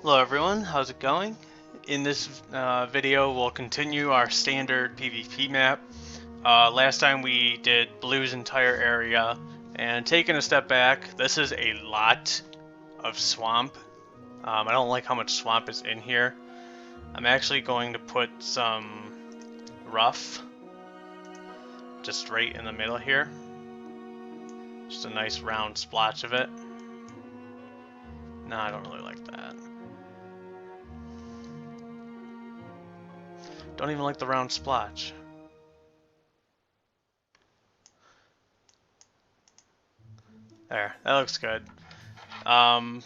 Hello everyone, how's it going? In this video we'll continue our standard PvP map. Last time we did Blue's entire area, and taking a step back, this is a lot of swamp. I don't like how much swamp is in here. I'm actually going to put some rough just right in the middle here. Just a nice round splotch of it. No, I don't really like that. Don't even like the round splotch. There, that looks good. And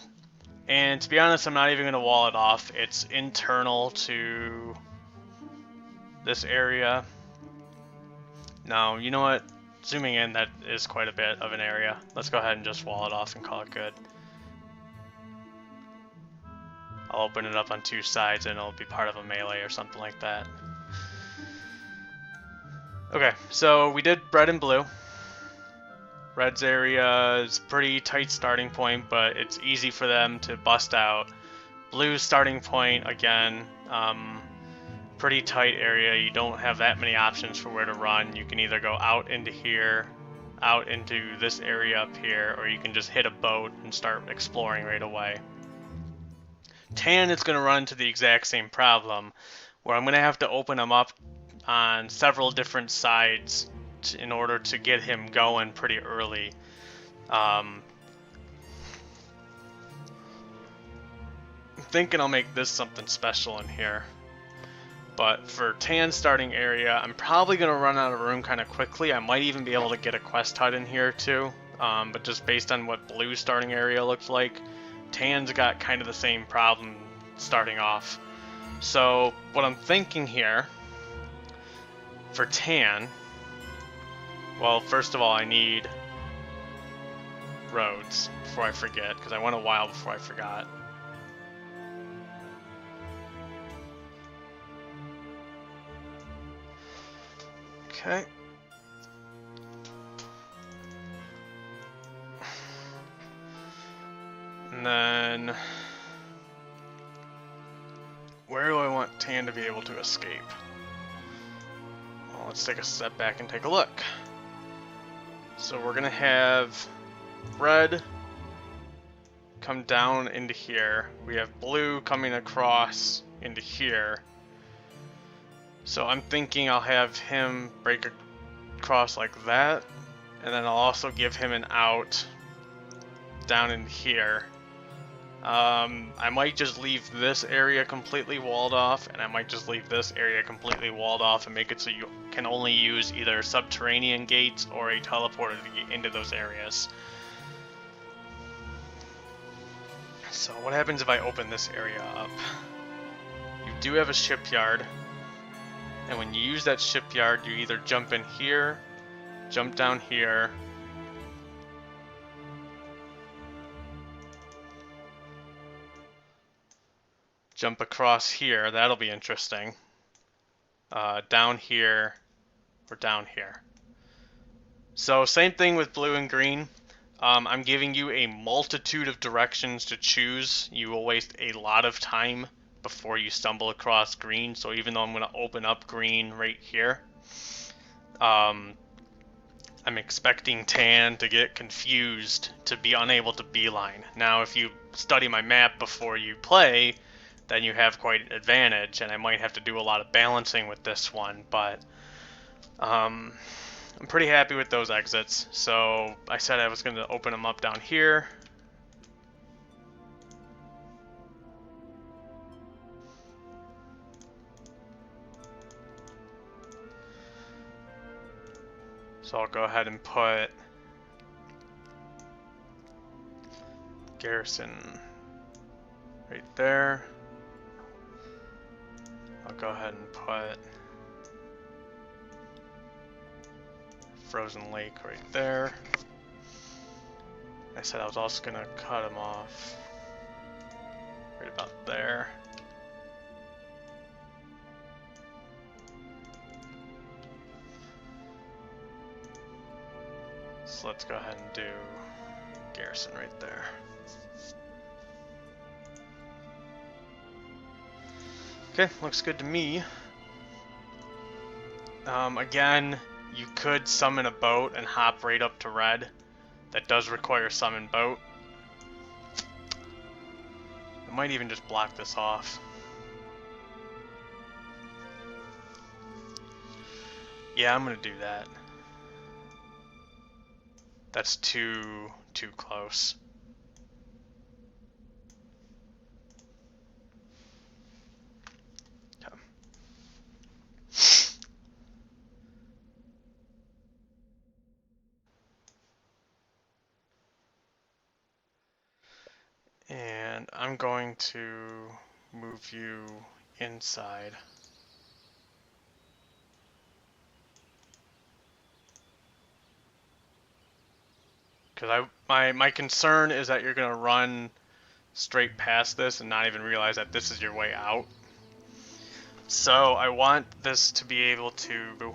to be honest, I'm not even going to wall it off. It's internal to this area. No, you know what? Zooming in, that is quite a bit of an area. Let's go ahead and just wall it off and call it good. I'll open it up on two sides and it'll be part of a melee or something like that. Okay, so we did red and blue. Red's area is pretty tight starting point, but it's easy for them to bust out. Blue's starting point, again, pretty tight area. You don't have that many options for where to run. You can either go out into here, out into this area up here, or you can just hit a boat and start exploring right away. Tan is going to run into the exact same problem, where I'm going to have to open him up on several different sides in order to get him going pretty early. I'm thinking I'll make this something special in here. But for Tan starting area, I'm probably going to run out of room kind of quickly. I might even be able to get a quest hut in here too. But just based on what Blue's starting area looks like, Tan's got kind of the same problem starting off. So what I'm thinking here for Tan, well, first of all, I need roads before I forget, because I went a while before I forgot. Okay. And then, where do I want Tan to be able to escape? Well, let's take a step back and take a look. So we're gonna have red come down into here. We have blue coming across into here. So I'm thinking I'll have him break across like that, and then I'll also give him an out down in here. I might just leave this area completely walled off, and I might just leave this area completely walled off and make it so you can only use either subterranean gates or a teleporter to get into those areas. So what happens if I open this area up? You do have a shipyard, and when you use that shipyard, you either jump in here, jump down here, jump across here, that'll be interesting, down here, or down here. So same thing with blue and green. I'm giving you a multitude of directions to choose. You will waste a lot of time before you stumble across green, so even though I'm going to open up green right here, I'm expecting Tan to get confused, to be unable to beeline. Now, if you study my map before you play, then you have quite an advantage, and I might have to do a lot of balancing with this one, but I'm pretty happy with those exits. So I said I was going to open them up down here. So I'll go ahead and put garrison right there. I'll go ahead and put Frozen Lake right there. I said I was also going to cut them off right about there. So let's go ahead and do garrison right there. Okay, looks good to me. Again, you could summon a boat and hop right up to red. That does require summon boat. I might even just block this off. Yeah, I'm gonna do that. That's too close. Okay. And I'm going to move you inside. Because my concern is that you're gonna run straight past this and not even realize that this is your way out. So I want this to be able to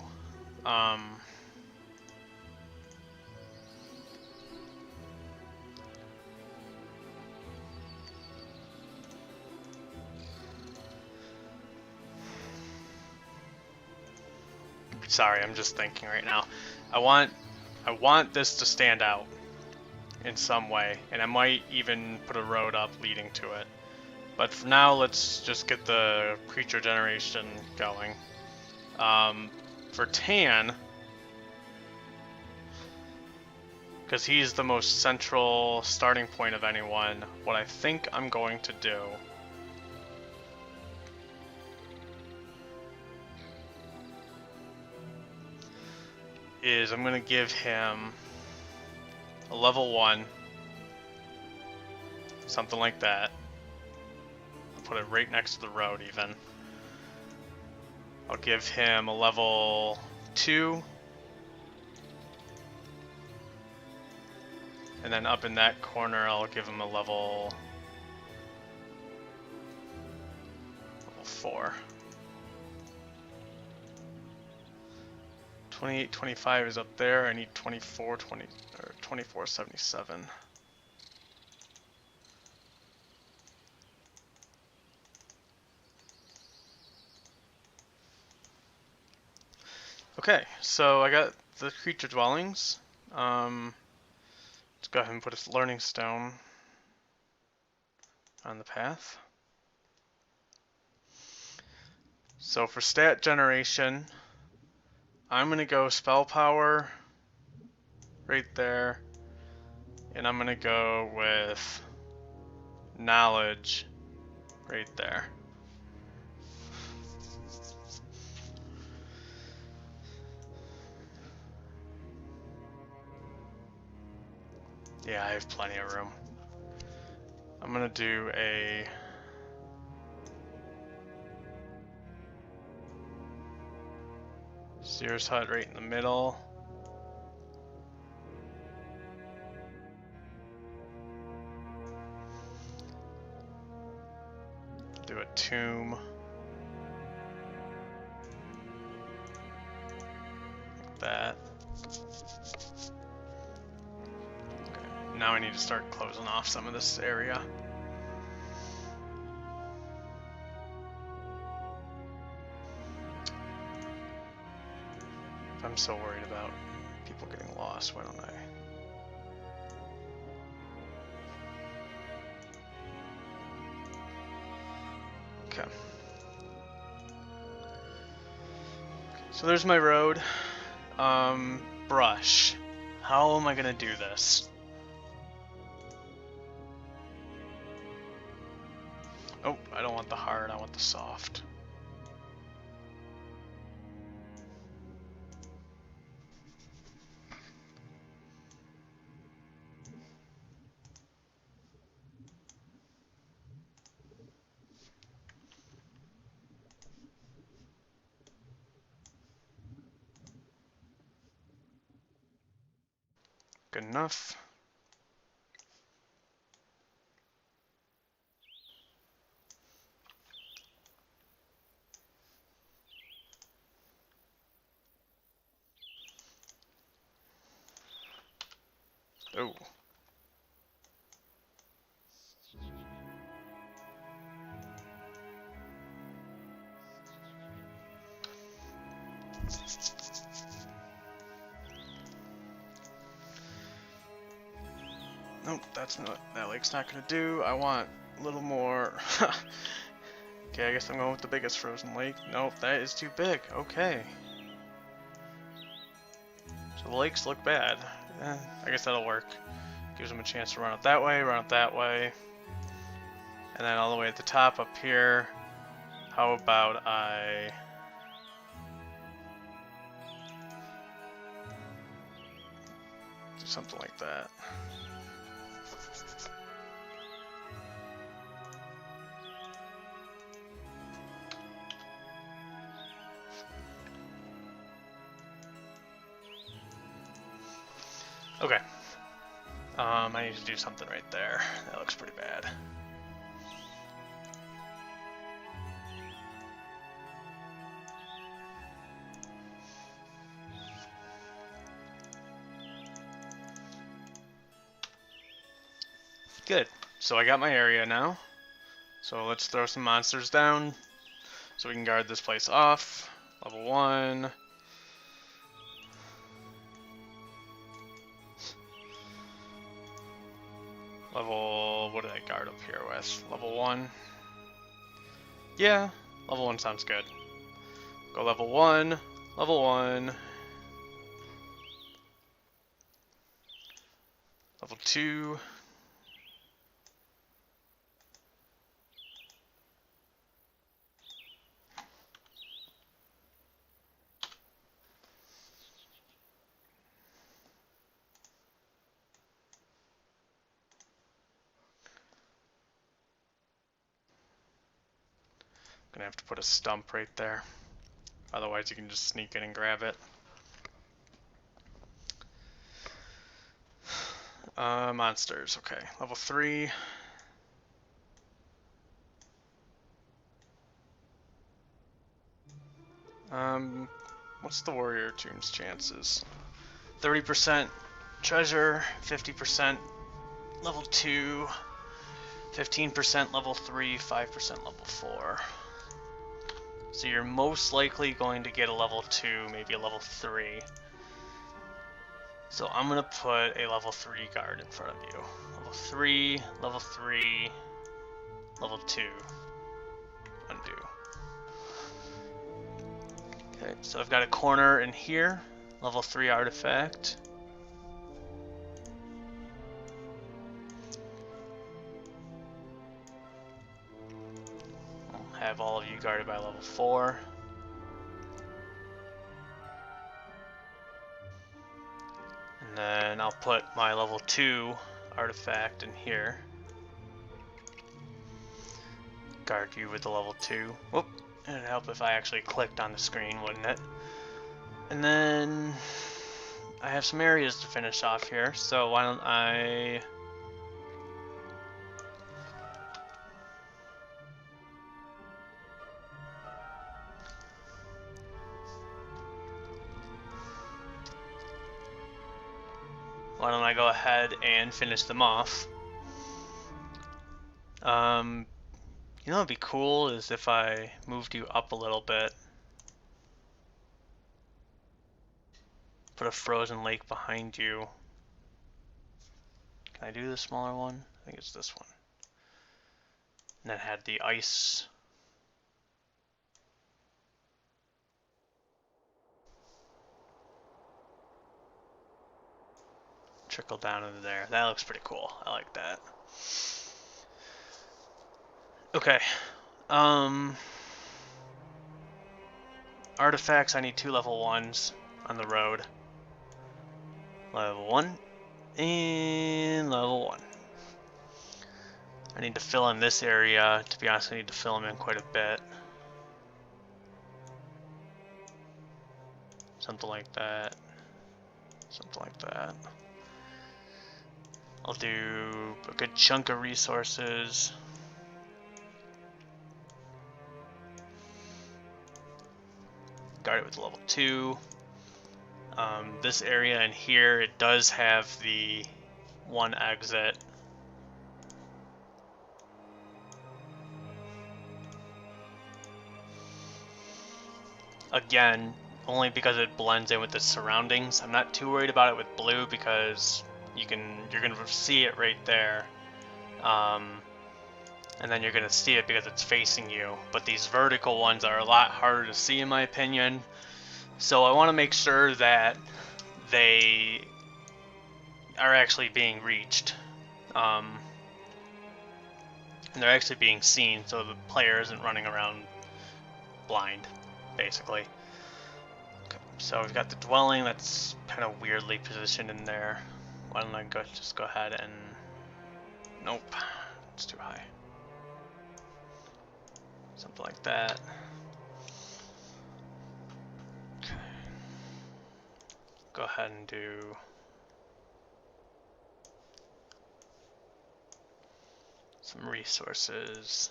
sorry, I'm just thinking right now. I want this to stand out in some way, and I might even put a road up leading to it. But for now, let's just get the creature generation going. For Tan, because he's the most central starting point of anyone, what I think I'm going to do is I'm going to give him a level 1, something like that. I'll put it right next to the road even. I'll give him a level 2. And then up in that corner, I'll give him a level 4. 2825 is up there. I need 2477. Okay, so I got the creature dwellings. Let's go ahead and put a learning stone on the path. So for stat generation, I'm going to go spell power right there, and I'm going to go with knowledge right there. Yeah, I have plenty of room. I'm going to do a Sears hut right in the middle. Do a tomb. Like that. Okay. Now I need to start closing off some of this area. I'm so worried about people getting lost, why don't I? Okay. So there's my road. Brush. How am I gonna do this? Oh, I don't want the hard, I want the soft. Good enough. Oh. Nope, that's not, that lake's not gonna do. I want a little more. Okay, I guess I'm going with the biggest frozen lake. Nope, that is too big. Okay. So the lakes look bad. I guess that'll work. Gives them a chance to run it that way, run it that way. And then all the way at the top up here, how about I... do something like that. Okay. I need to do something right there. That looks pretty bad. Good. So I got my area now. So let's throw some monsters down so we can guard this place off. Level 1. Level... what did I guard up here with? Level 1. Yeah, level 1 sounds good. Go level 1, level 1. Level 2. Gonna have to put a stump right there. Otherwise you can just sneak in and grab it. Monsters, okay. Level 3. What's the warrior tomb's chances? 30% treasure, 50% level 2, 15% level 3, 5% level 4. So you're most likely going to get a level 2, maybe a level 3. So I'm going to put a level 3 guard in front of you. Level 3, level 3, level 2. Undo. Okay, so I've got a corner in here. Level 3 artifact. I'll have all of you guarded by level 4. And then I'll put my level 2 artifact in here. Guard you with the level 2. Whoop! It'd help if I actually clicked on the screen, wouldn't it? And then I have some areas to finish off here, so why don't I... go ahead and finish them off. You know what'd be cool is if I moved you up a little bit. Put a frozen lake behind you. Can I do the smaller one? I think it's this one. And that had the ice. Trickle down into there. That looks pretty cool. I like that. Okay. Artifacts, I need 2 level 1s on the road. Level 1 and level 1. I need to fill in this area. To be honest, I need to fill them in quite a bit. Something like that. Something like that. I'll do a good chunk of resources. Guard it with level 2. This area in here, it does have the 1 exit. Again, only because it blends in with the surroundings. I'm not too worried about it with blue because you're gonna see it right there, and then you're gonna see it because it's facing you. But these vertical ones are a lot harder to see in my opinion. So I want to make sure that they are actually being reached, and they're actually being seen, so the player isn't running around blind, basically. Okay, so we've got the dwelling that's kind of weirdly positioned in there. Why don't I just go ahead and... Nope, it's too high. Something like that. Okay. Go ahead and do... some resources.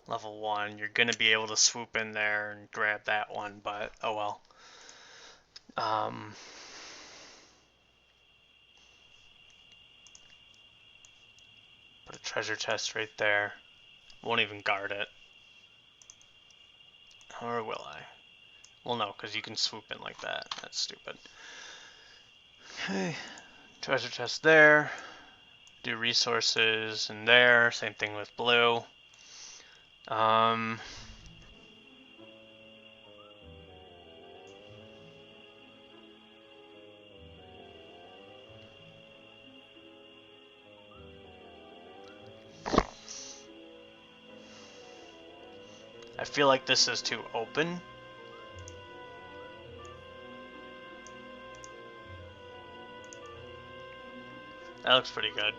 Level 1, you're going to be able to swoop in there and grab that one, but oh well. Put a treasure chest right there. Won't even guard it. Or will I? Well, no, because you can swoop in like that. That's stupid. Okay, treasure chest there. Do resources in there. Same thing with blue. I feel like this is too open. That looks pretty good.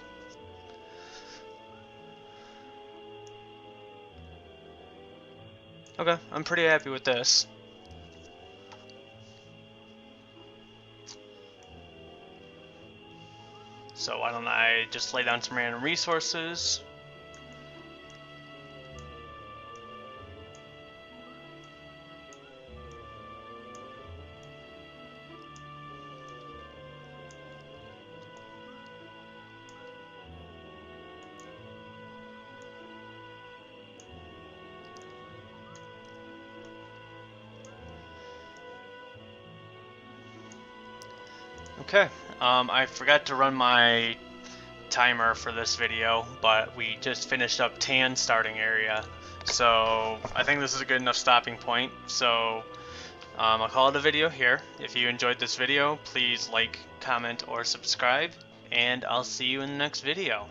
Okay, I'm pretty happy with this. So why don't I just lay down some random resources? Okay, I forgot to run my timer for this video, but we just finished up tan starting area, so I think this is a good enough stopping point. So I'll call it a video here. If you enjoyed this video, please like, comment, or subscribe, and I'll see you in the next video.